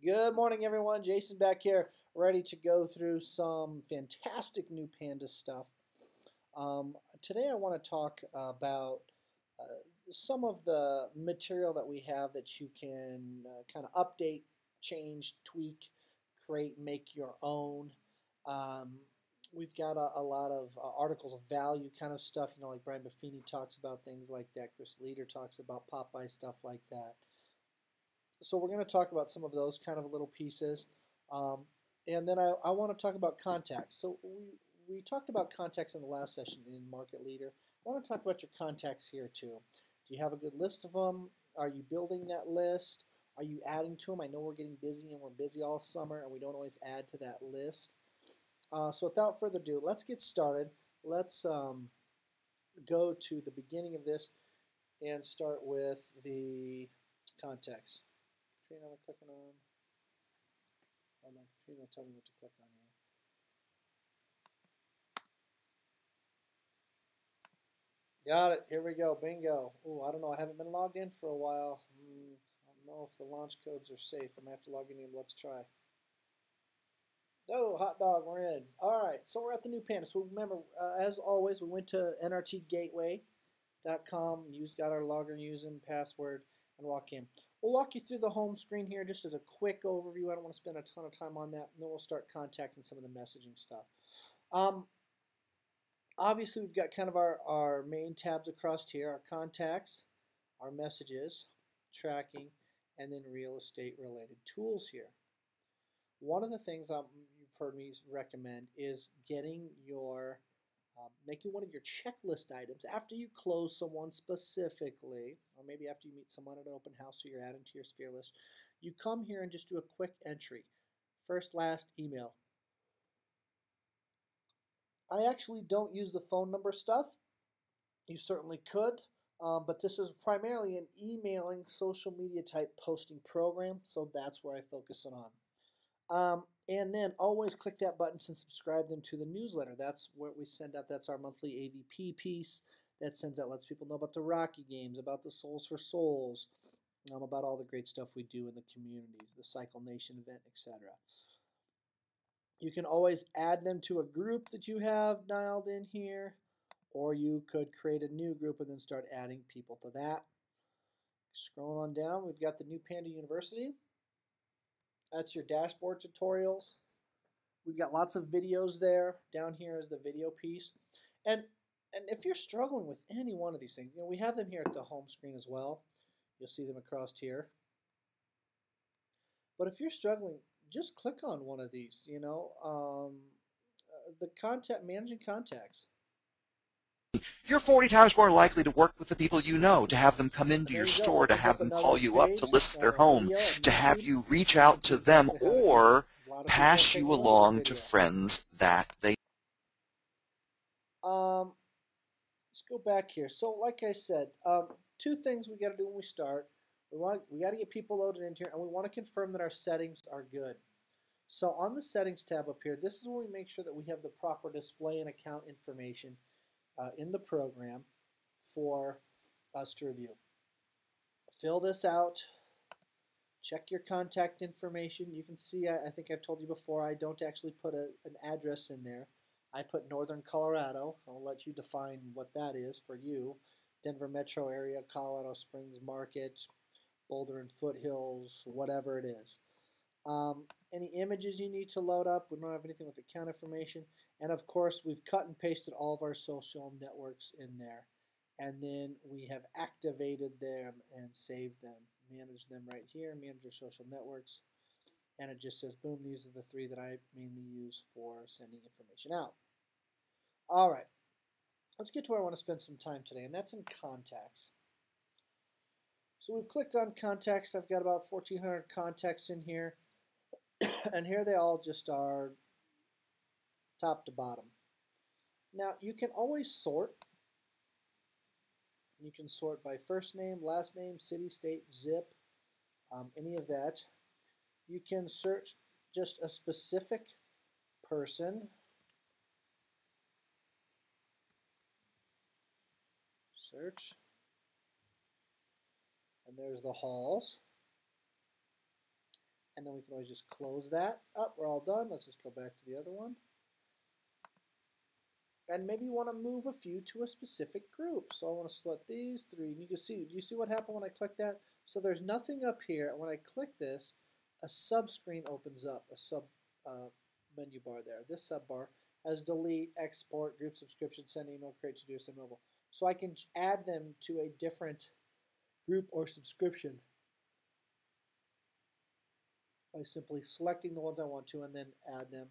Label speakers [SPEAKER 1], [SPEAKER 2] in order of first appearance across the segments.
[SPEAKER 1] Good morning, everyone. Jason back here, ready to go through some fantastic new Panda stuff. Today, I want to talk about some of the material that we have that you can kind of update, change, tweak, create, make your own. Um, we've got a lot of articles of value kind of stuff, like Brian Buffini talks about things like that. Chris Leader talks about Popeye stuff like that. So we're going to talk about some of those kind of little pieces. And then I want to talk about contacts. So we talked about contacts in the last session in Market Leader. I want to talk about your contacts here too. Do you have a good list of them? Are you building that list? Are you adding to them? I know we're getting busy and we're busy all summer and we don't always add to that list. So without further ado, let's get started. Let's go to the beginning of this and start with the contacts. Katrina, I'm clicking on. Hold on, Katrina, tell me what to click on here. Got it. Here we go. Bingo. Oh, I don't know. I haven't been logged in for a while. I don't know if the launch codes are safe. I'm going to have to log in. Let's try. Oh, hot dog. We're in. All right. So we're at the new Panda. So remember, as always, we went to nrtgateway.com, got our login using password, and walk in. We'll walk you through the home screen here just as a quick overview. I don't want to spend a ton of time on that. And then we'll start contacting some of the messaging stuff. Obviously, we've got kind of our main tabs across here, our contacts, our messages, tracking, and then real estate related tools here. One of the things you've heard me recommend is getting your making one of your checklist items after you close someone specifically, or maybe after you meet someone at an open house so you're adding to your sphere list. You come here and just do a quick entry. First, last, email. I actually don't use the phone number stuff. You certainly could, but this is primarily an emailing social media type posting program, so that's where I focus it on. And then always click that button and subscribe them to the newsletter. That's what we send out. That's our monthly AVP piece that sends out, lets people know about the Rocky games, about the Souls for Souls, about all the great stuff we do in the communities, the Cycle Nation event, etc. You can always add them to a group that you have dialed in here, or you could create a new group and then start adding people to that. Scrolling on down, we've got the new Panda University. That's your dashboard tutorials. We've got lots of videos there. Down here is the video piece. And if you're struggling with any one of these things, we have them here at the home screen as well. You'll see them across here. But if you're struggling, just click on one of these, the managing contacts.
[SPEAKER 2] You're 40 times more likely to work with the people you know, to have them come into your store, to have them call you up to list their home, to have you reach out to them, or pass you along to friends that they.
[SPEAKER 1] Let's go back here. So like I said, two things we got to do when we start. We got to get people loaded in here, and we want to confirm that our settings are good. So on the settings tab up here, this is where we make sure that we have the proper display and account information in the program for us to review. Fill this out. Check your contact information. You can see, I think I've told you before, I don't actually put an address in there. I put Northern Colorado. I'll let you define what that is for you. Denver metro area, Colorado Springs Market, Boulder and Foothills, whatever it is. Any images you need to load up, we don't have anything with account information. And of course, we've cut and pasted all of our social networks in there. And then we have activated them and saved them. Manage them right here, manage your social networks. And it just says, boom, these are the three that I mainly use for sending information out. All right, let's get to where I want to spend some time today, and that's in contacts. So we've clicked on contacts. I've got about 1,400 contacts in here. And here they all just are top to bottom. Now, you can always sort. You can sort by first name, last name, city, state, zip, any of that. You can search just a specific person. Search. And there's the halls. And then we can always just close that up. We're all done. Let's just go back to the other one. And maybe you want to move a few to a specific group. So I want to select these three. And you can see, do you see what happened when I click that? So there's nothing up here. And when I click this, a sub screen opens up, a sub menu bar there. This sub bar has delete, export, group subscription, send email, create to-do, send mobile. So I can add them to a different group or subscription by simply selecting the ones I want to and then add them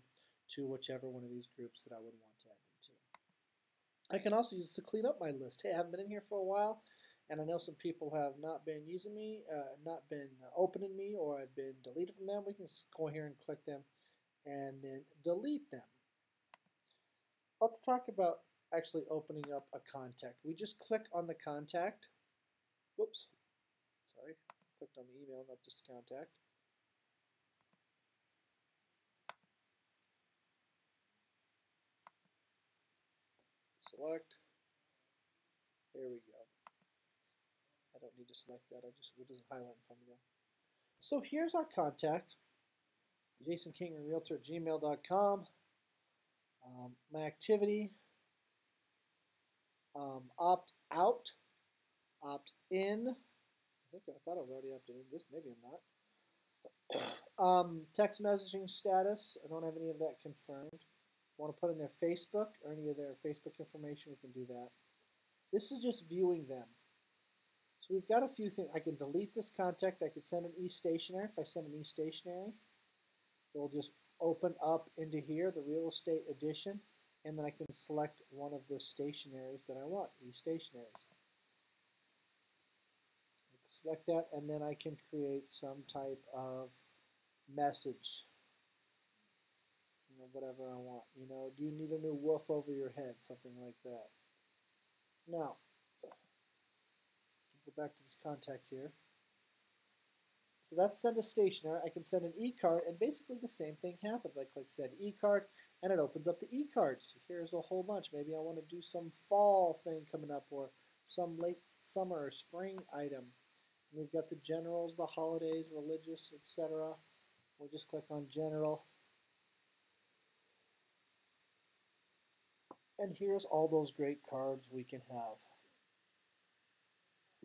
[SPEAKER 1] to whichever one of these groups that I would want to add them to. I can also use this to clean up my list. Hey, I haven't been in here for a while, and I know some people have not been using me, not been opening me, or I've been deleted from them. We can go here and click them and then delete them. Let's talk about actually opening up a contact. We just click on the contact. Whoops, sorry, clicked on the email, not just the contact. Select. There we go. I don't need to select that. It doesn't highlight in front of them. So here's our contact. Jason King, Realtor at gmail.com. My activity. Opt out. Opt in. I thought I was already opted in. This maybe I'm not. Text messaging status. I don't have any of that confirmed. Want to put in their Facebook or any of their Facebook information, we can do that. This is just viewing them. So we've got a few things. I can delete this contact. I could send an e-stationery. If I send an e-stationery, it will just open up into here, the real estate edition, and then I can select one of the stationaries that I want, e-stationaries. Select that, and then I can create some type of message. Whatever I want. Do you need a new roof over your head? Something like that. Now, go back to this contact here. So that's send a stationery. I can send an e-card, and basically the same thing happens. I click send e-card, and it opens up the e-cards. Here's a whole bunch. Maybe I want to do some fall thing coming up, or some late summer or spring item. And we've got the generals, the holidays, religious, etc. We'll just click on general. And here's all those great cards we can have.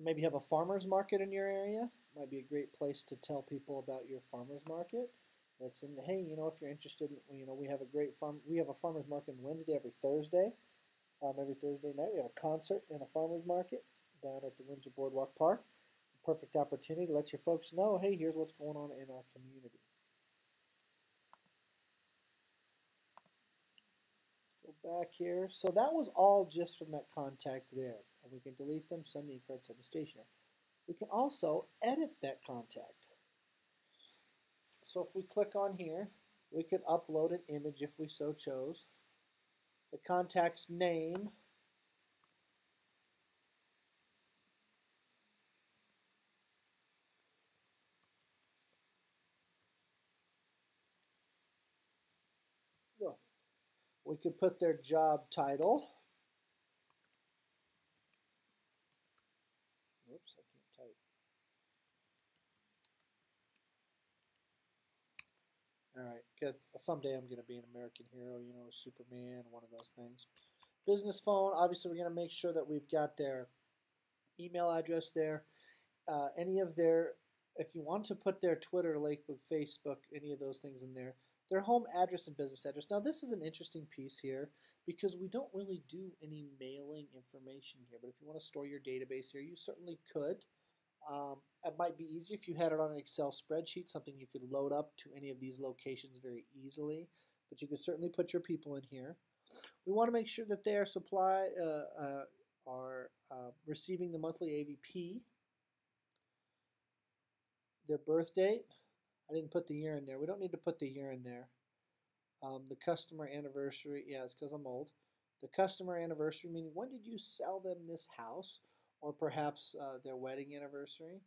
[SPEAKER 1] Maybe have a farmer's market in your area. Might be a great place to tell people about your farmer's market. That's in, hey, if you're interested, we have a great we have a farmer's market on Wednesday every Thursday. Every Thursday night we have a concert and a farmer's market down at the Windsor Boardwalk Park. It's a perfect opportunity to let your folks know, hey, here's what's going on in our community. Go back here. So that was all just from that contact there. And we can delete them, send the e-card, send the stationery. We can also edit that contact. So if we click on here, we could upload an image if we so chose. The contact's name. We could put their job title. Oops, I can't type. All right, because someday I'm going to be an American hero, Superman, one of those things. Business phone, obviously we're going to make sure that we've got their email address there. Any of their, if you want to put their Twitter, like with Facebook, any of those things in there, their home address and business address. Now this is an interesting piece here because we don't really do any mailing information here, but if you want to store your database here, you certainly could. It might be easier if you had it on an Excel spreadsheet, something you could load up to any of these locations very easily, but you could certainly put your people in here. We want to make sure that they are receiving the monthly AVP, their birth date. I didn't put the year in there. We don't need to put the year in there. The customer anniversary, yeah, it's because I'm old. The customer anniversary, meaning when did you sell them this house? Or perhaps their wedding anniversary.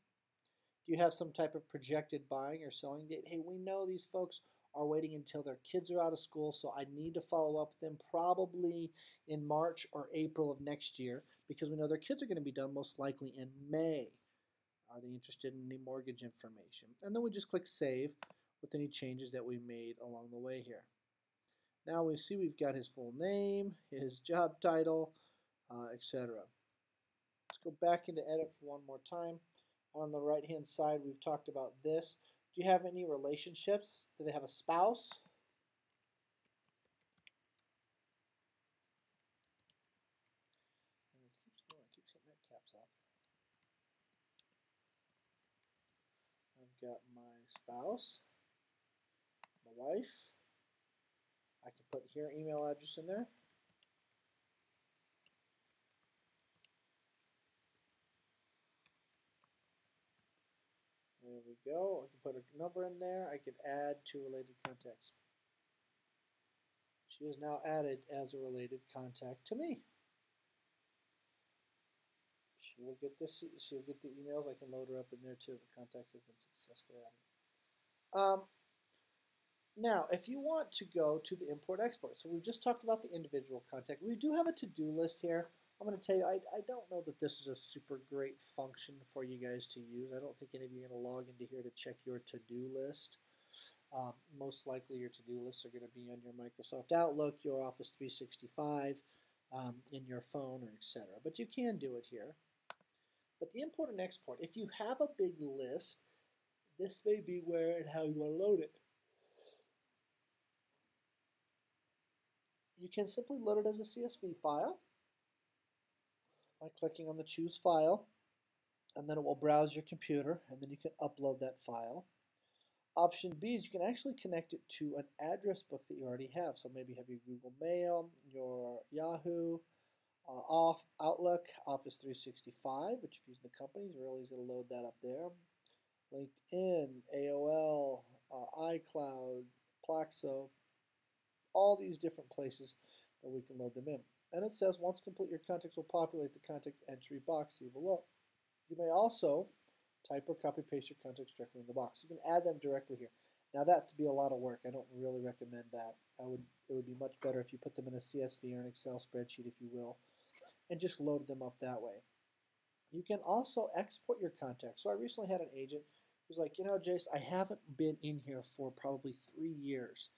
[SPEAKER 1] Do you have some type of projected buying or selling date? Hey, we know these folks are waiting until their kids are out of school, so I need to follow up with them probably in March or April of next year because we know their kids are going to be done most likely in May. Are they interested in any mortgage information? And then we just click Save. with any changes that we made along the way here. Now we see we've got his full name, his job title, etc. Let's go back into edit for one more time. On the right hand side, we've talked about this. Do you have any relationships? Do they have a spouse? And it keeps going, it keeps hitting that caps lock. I've got my spouse, my wife. I can put here email address in there. There we go. I can put a number in there. I can add to related contacts. She is now added as a related contact to me. She will get this. She'll get the emails. I can load her up in there too. The contacts have been successfully added. Now, if you want to go to the import-export, so we've just talked about the individual contact. We do have a to-do list here. I'm going to tell you, I don't know that this is a super great function for you guys to use. I don't think any of you are going to log into here to check your to-do list. Most likely your to-do lists are going to be on your Microsoft Outlook, your Office 365, in your phone, or etc. But you can do it here. But the import and export, if you have a big list, this may be where and how you want to load it. You can simply load it as a CSV file by clicking on the Choose File, and then it will browse your computer, and then you can upload that file. Option B is you can actually connect it to an address book that you already have. So maybe you have your Google Mail, your Yahoo, Outlook, Office 365, which if you use the company is really easy to load that up there. LinkedIn, AOL, iCloud, Plaxo, all these different places that we can load them in. And it says once complete, your contacts will populate the contact entry box, see below. You may also type or copy paste your contacts directly in the box. You can add them directly here. Now that's be a lot of work. I don't really recommend that. It would be much better if you put them in a CSV or an Excel spreadsheet, if you will, and just load them up that way. You can also export your contacts. So I recently had an agent who's like, you know, Jace, I haven't been in here for probably 3 years.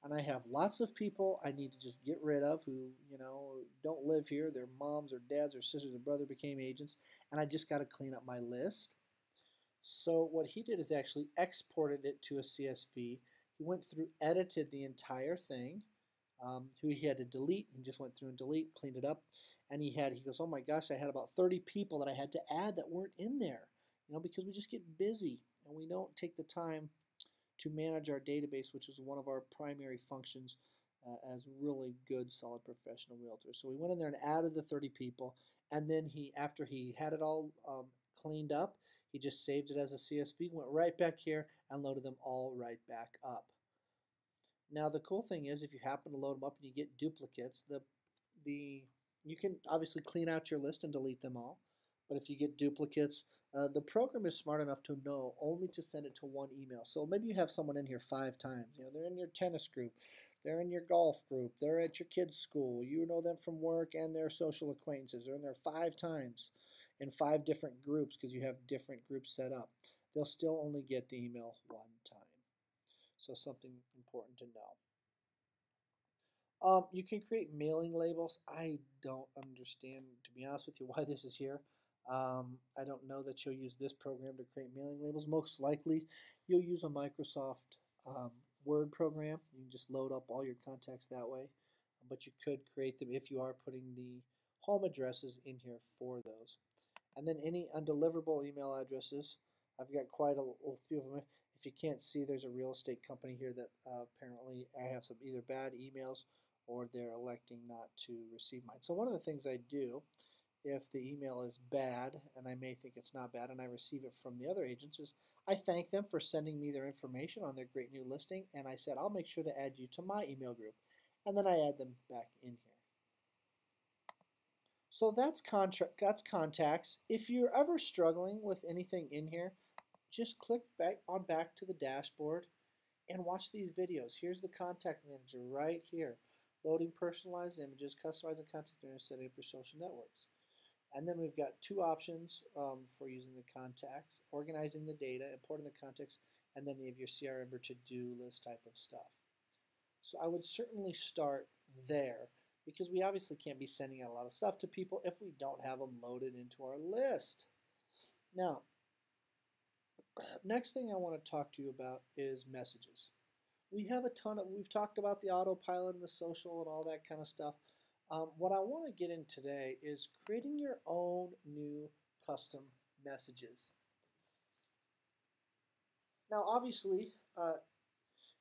[SPEAKER 1] And I have lots of people I need to just get rid of who, you know, don't live here. Their moms or dads or sisters or brother became agents. And I just got to clean up my list. So what he did is actually exported it to a CSV. He went through, edited the entire thing. Who he had to delete. He just went through and delete, cleaned it up. And he goes, oh my gosh, I had about 30 people that I had to add that weren't in there. You know, because we just get busy and we don't take the time to manage our database, which is one of our primary functions as really good, solid professional realtors. So we went in there and added the 30 people, and then after he had it all cleaned up, he just saved it as a CSV, went right back here, and loaded them all right back up. Now the cool thing is, if you happen to load them up and you get duplicates, you can obviously clean out your list and delete them all. But if you get duplicates, the program is smart enough to know only to send it to one email. So maybe you have someone in here 5 times. You know, they're in your tennis group, they're in your golf group, they're at your kids' school. You know them from work and their social acquaintances. They're in there 5 times in 5 different groups because you have different groups set up. They'll still only get the email 1 time. So something important to know. You can create mailing labels. I don't understand, to be honest with you, why this is here. I don't know that you'll use this program to create mailing labels. Most likely, you'll use a Microsoft Word program. You can just load up all your contacts that way. But you could create them if you are putting the home addresses in here for those. And then any undeliverable email addresses. I've got quite a few of them. If you can't see, there's a real estate company here that apparently I have some either bad emails or they're electing not to receive mine. So one of the things I do, if the email is bad, and I may think it's not bad, and I receive it from the other agents, is I thank them for sending me their information on their great new listing, and I said, I'll make sure to add you to my email group. And then I add them back in here. So that's contacts. If you're ever struggling with anything in here, just click back to the dashboard and watch these videos. Here's the contact manager right here. Loading personalized images, customizing contact images, setting up your social networks. And then we've got two options for using the contacts: organizing the data, importing the context, and then you have your CRM or to-do list type of stuff. So I would certainly start there, because we obviously can't be sending out a lot of stuff to people if we don't have them loaded into our list. Now, next thing I want to talk to you about is messages. We have a ton of, we've talked about the autopilot and the social and all that kind of stuff. What I want to get in today is creating your own new custom messages. Now, obviously,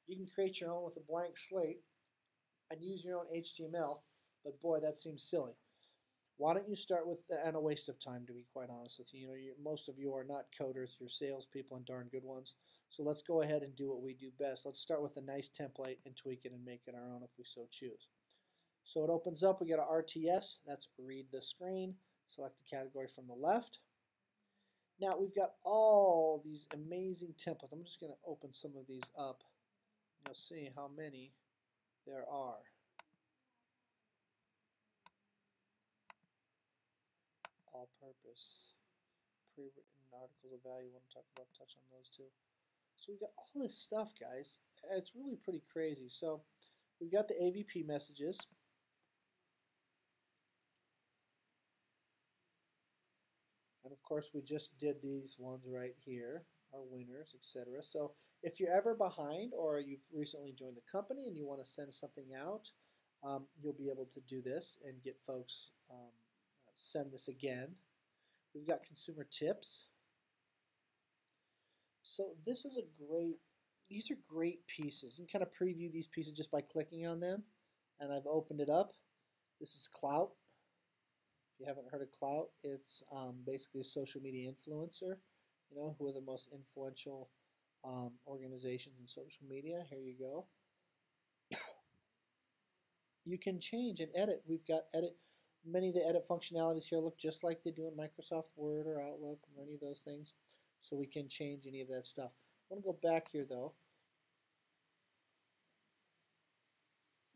[SPEAKER 1] you can create your own with a blank slate and use your own HTML, but boy, that seems silly. Why don't you start with, and a waste of time, to be quite honest with you. Most of you are not coders, you're salespeople and darn good ones. So let's go ahead and do what we do best. Let's start with a nice template and tweak it and make it our own if we so choose. So it opens up, we got a RTS, that's read the screen, select a category from the left. Now we've got all these amazing templates. I'm just going to open some of these up. You'll see how many there are. All-purpose, pre-written articles of value. I want to touch on those too. So we've got all this stuff, guys. It's really pretty crazy. So we've got the AVP messages. And of course, we just did these ones right here, our winners, etc. So if you're ever behind or you've recently joined the company and you want to send something out, you'll be able to do this and get folks send this again. We've got consumer tips. So this is these are great pieces. You can kind of preview these pieces just by clicking on them. And I've opened it up. This is Clout. If you haven't heard of Clout, it's basically a social media influencer, who are the most influential organizations in social media. Here you go. You can change and edit. We've got edit. Many of the edit functionalities here look just like they do in Microsoft Word or Outlook or any of those things. So we can change any of that stuff. I want to go back here though.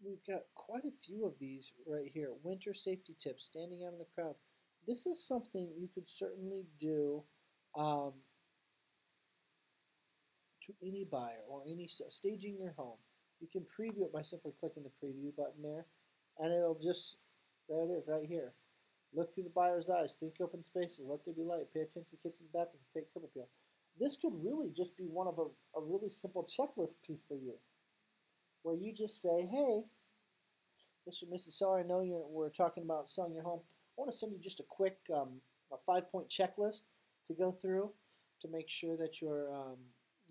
[SPEAKER 1] We've got quite a few of these right here. Winter safety tips, standing out in the crowd. This is something you could certainly do to any buyer or any staging your home. You can preview it by simply clicking the preview button there, and it'll just, there it is right here. Look through the buyer's eyes, think open spaces, let there be light, pay attention to the kitchen and bathroom, create curb appeal. This could really just be one of a really simple checklist piece for you, where you just say, hey, Mr. and Mrs. Seller, I know we're talking about selling your home. I want to send you just a quick a 5-point checklist to go through to make sure that your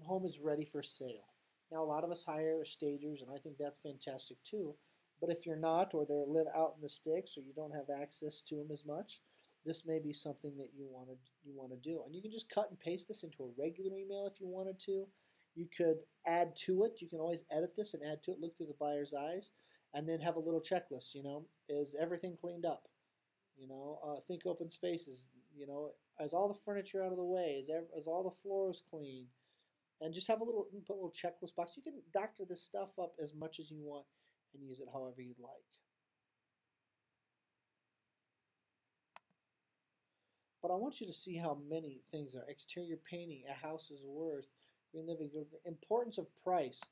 [SPEAKER 1] home is ready for sale. Now, a lot of us hire stagers, and I think that's fantastic too. But if you're not, or they live out in the sticks, or you don't have access to them as much, this may be something that you want to do. And you can just cut and paste this into a regular email if you wanted to. You could add to it. You can always edit this and add to it. Look through the buyer's eyes, and then have a little checklist. Is everything cleaned up? Think open spaces. Is all the furniture out of the way? Is all the floors clean? And just have put a little checklist box. You can doctor this stuff up as much as you want and use it however you'd like. But I want you to see how many things are. Exterior painting, a house is worth, green living, importance of price.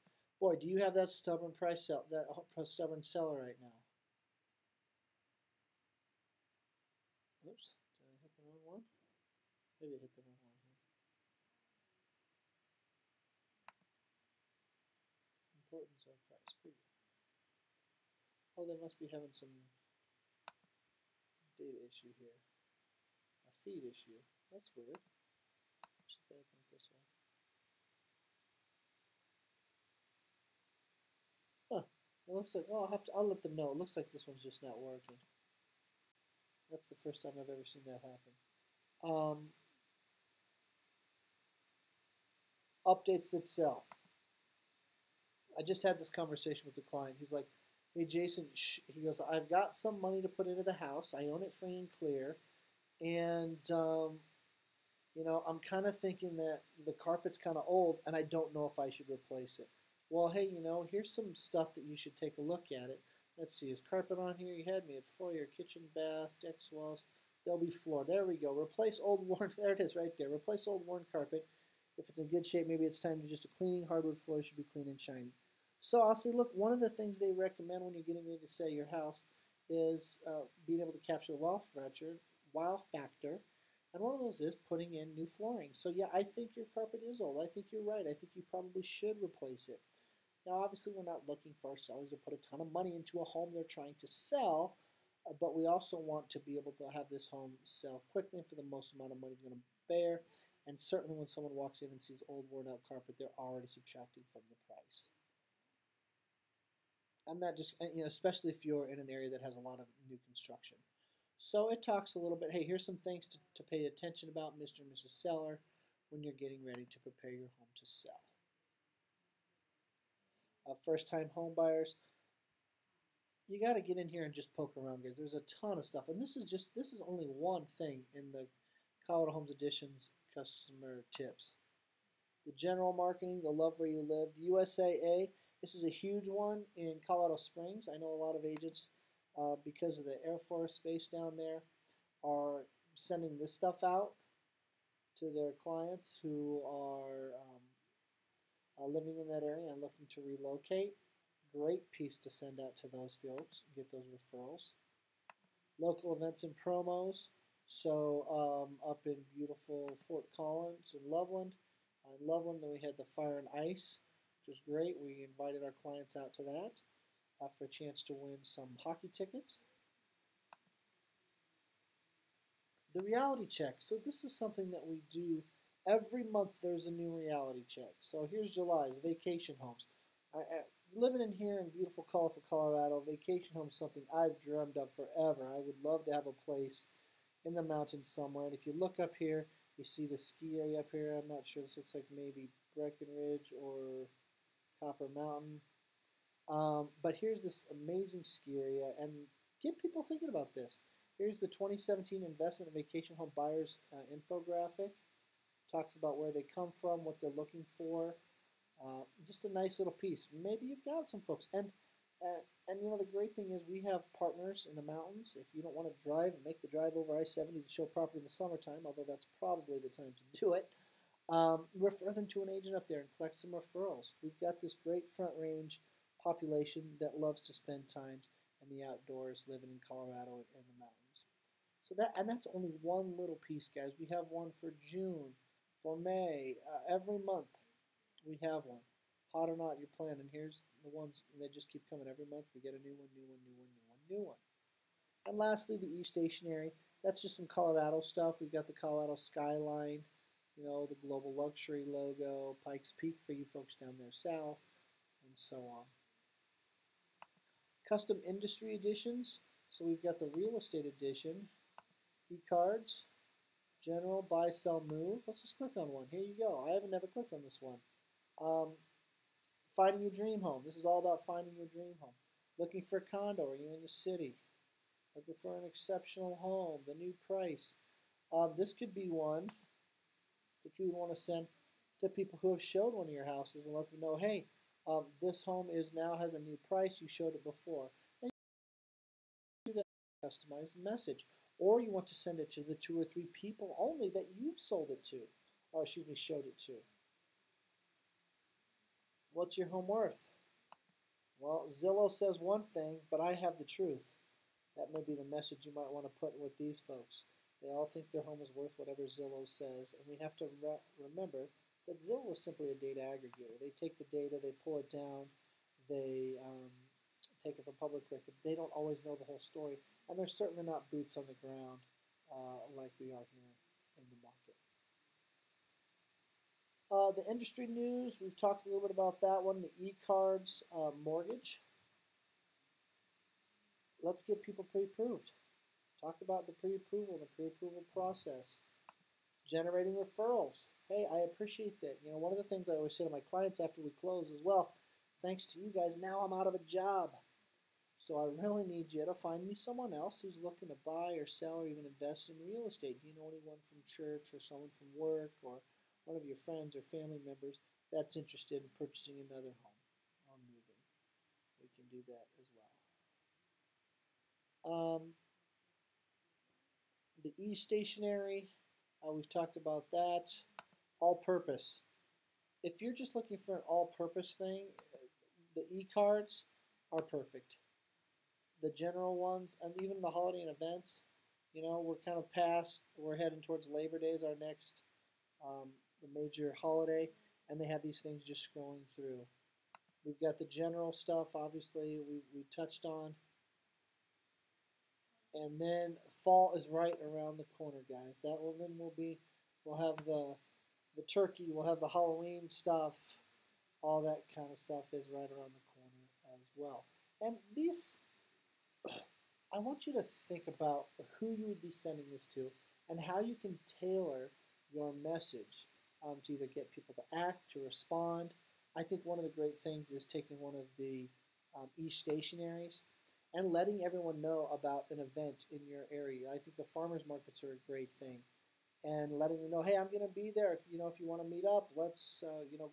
[SPEAKER 1] Boy, do you have that stubborn stubborn seller right now? Oops, did I hit the wrong one? Maybe I hit the wrong one here. Importance of price, preview. Oh, they must be having some data issue here. A feed issue. That's weird. Let's see if I open it this way. Huh. It looks like, well, I'll let them know. It looks like this one's just not working. That's the first time I've ever seen that happen. Updates that sell. I just had this conversation with the client. He's like, hey, Jason, he goes, I've got some money to put into the house. I own it free and clear. And, I'm kind of thinking that the carpet's kind of old, and I don't know if I should replace it. Well, hey, here's some stuff that you should take a look at it. Let's see, is carpet on here? You had me at foyer, kitchen, bath, decks, walls. they'll be floored. There we go. Replace old worn, there it is right there. Replace old worn carpet. If it's in good shape, maybe it's time to just a cleaning. Hardwood floors should be clean and shiny. So I'll say, look, one of the things they recommend when you're getting ready to sell your house is being able to capture the wow factor. And one of those is putting in new flooring. So yeah, I think your carpet is old. I think you're right. I think you probably should replace it. Now, obviously, we're not looking for our sellers to put a ton of money into a home they're trying to sell, but we also want to be able to have this home sell quickly and for the most amount of money it's going to bear. And certainly when someone walks in and sees old worn out carpet, they're already subtracting from the price. And that just, especially if you're in an area that has a lot of new construction. So it talks a little bit, hey, here's some things to pay attention about, Mr. and Mrs. Seller, when you're getting ready to prepare your home to sell. First-time home buyers, you got to get in here and just poke around, guys. There's a ton of stuff, and this is only one thing in the Colorado Homes Edition's customer tips. The general marketing, the love where you live, the USAA. This is a huge one in Colorado Springs. I know a lot of agents, because of the Air Force base down there, are sending this stuff out to their clients who are living in that area and looking to relocate. Great piece to send out to those folks, get those referrals. Local events and promos. So up in beautiful Fort Collins and Loveland. In Loveland, then we had the Fire and Ice, which was great. We invited our clients out to that for a chance to win some hockey tickets. The reality check. So this is something that we do every month. There's a new reality check. So here's July's vacation homes. Living in here in beautiful, colorful Colorado, vacation home is something I've dreamed of forever. I would love to have a place in the mountains somewhere. And if you look up here, you see the ski area up here. I'm not sure. This looks like maybe Breckenridge or Copper Mountain. But here's this amazing ski area, and get people thinking about this. Here's the 2017 Investment and Vacation Home Buyers infographic. Talks about where they come from, what they're looking for. Just a nice little piece. Maybe you've got some folks. And the great thing is we have partners in the mountains. If you don't want to drive and make the drive over I-70 to show property in the summertime, although that's probably the time to do it, refer them to an agent up there and collect some referrals. We've got this great Front Range population that loves to spend time in the outdoors, living in Colorado and the mountains. So that's only one little piece, guys. We have one for June, for May, every month we have one. Hot or not, you're planning. Here's the ones, they just keep coming every month. We get a new one, new one, new one, new one, new one. And lastly, the e-stationery. That's just some Colorado stuff. We've got the Colorado skyline, the Global Luxury logo, Pikes Peak for you folks down there south, and so on. Custom industry editions. So we've got the real estate edition, e-cards, general, buy, sell, move. Let's just click on one. Here you go. I haven't never clicked on this one. Finding your dream home. This is all about finding your dream home. Looking for a condo. Are you in the city? Looking for an exceptional home. The new price. This could be one that you would want to send to people who have showed one of your houses and let them know, hey, this home now has a new price. You showed it before. And you do that customized message. Or you want to send it to the 2 or 3 people only that you've sold it to. Or showed it to. What's your home worth? Well, Zillow says one thing, but I have the truth. That may be the message you might want to put with these folks. They all think their home is worth whatever Zillow says, and we have to remember that Zillow is simply a data aggregator. They take the data, they pull it down, they take it from public records. They don't always know the whole story, and they're certainly not boots on the ground like we are here in the market. The industry news, we've talked a little bit about that one, the e-cards, mortgage. Let's get people pre-approved. Talk about the pre-approval, the pre-approval process. Generating referrals. Hey, I appreciate that. One of the things I always say to my clients after we close is, well, thanks to you guys, now I'm out of a job. So I really need you to find me someone else who's looking to buy or sell or even invest in real estate. Do you know anyone from church or someone from work or one of your friends or family members that's interested in purchasing another home or moving? We can do that as well. The e-stationery, we've talked about that. All-purpose. If you're just looking for an all-purpose thing, the e-cards are perfect. The general ones, and even the holiday and events, you know, we're kind of past, we're heading towards Labor Day is our next the major holiday, and they have these things just scrolling through. We've got the general stuff, obviously, we touched on. And then fall is right around the corner, guys. That will then we'll have the turkey, we'll have the Halloween stuff, all that kind of stuff is right around the corner as well. And these, I want you to think about who you would be sending this to and how you can tailor your message to either get people to act, to respond. I think one of the great things is taking one of the e-stationaries and letting everyone know about an event in your area. I think the farmers markets are a great thing, and letting them know, hey, I'm going to be there. If you want to meet up, let's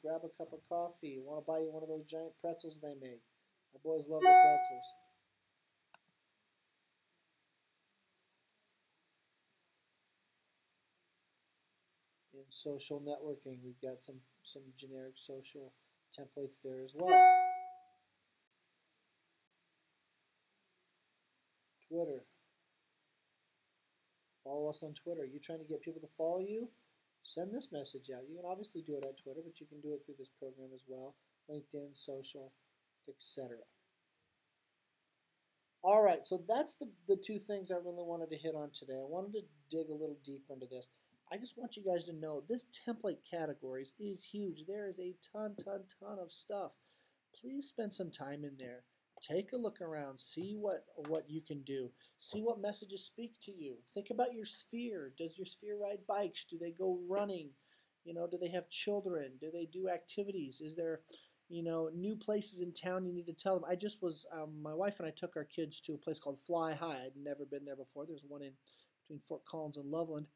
[SPEAKER 1] grab a cup of coffee. I want to buy you one of those giant pretzels they make. My boys love the pretzels. In social networking, we've got some generic social templates there as well. Twitter. Follow us on Twitter. Are you trying to get people to follow you? Send this message out. You can obviously do it at Twitter, but you can do it through this program as well. LinkedIn, social, etc. All right, so that's the two things I really wanted to hit on today. I wanted to dig a little deeper into this. I just want you guys to know this template categories is huge. There is a ton of stuff. Please spend some time in there. Take a look around. See what you can do. See what messages speak to you. Think about your sphere. Does your sphere ride bikes? Do they go running? You know, do they have children? Do they do activities? Is there, you know, new places in town you need to tell them? I just was, my wife and I took our kids to a place called Fly High. I'd never been there before. There's one in between Fort Collins and Loveland.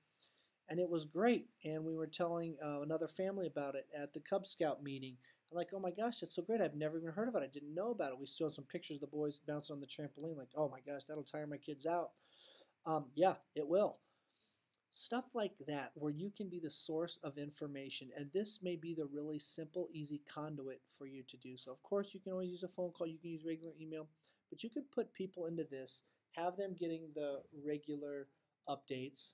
[SPEAKER 1] And it was great. And we were telling another family about it at the Cub Scout meeting. I'm like, oh my gosh, that's so great. I've never even heard of it. I didn't know about it. We showed some pictures of the boys bouncing on the trampoline. Like, oh my gosh, that'll tire my kids out. Yeah, it will. Stuff like that where you can be the source of information. And this may be the really simple, easy conduit for you to do. So, of course, you can always use a phone call. You can use regular email. But you could put people into this, have them getting the regular updates,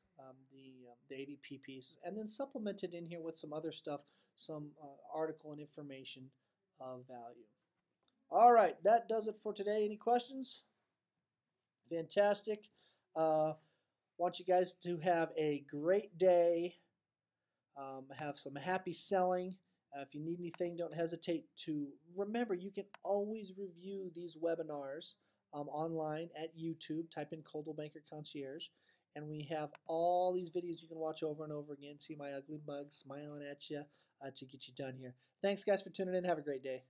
[SPEAKER 1] the ADP pieces, and then supplement it in here with some other stuff, some article and information of value. All right, that does it for today. Any questions? Fantastic. Want you guys to have a great day. Have some happy selling. If you need anything, don't hesitate to remember you can always review these webinars online at YouTube. Type in Coldwell Banker Concierge, and we have all these videos you can watch over and over again. See my ugly mug smiling at you to get you done here. Thanks, guys, for tuning in. Have a great day.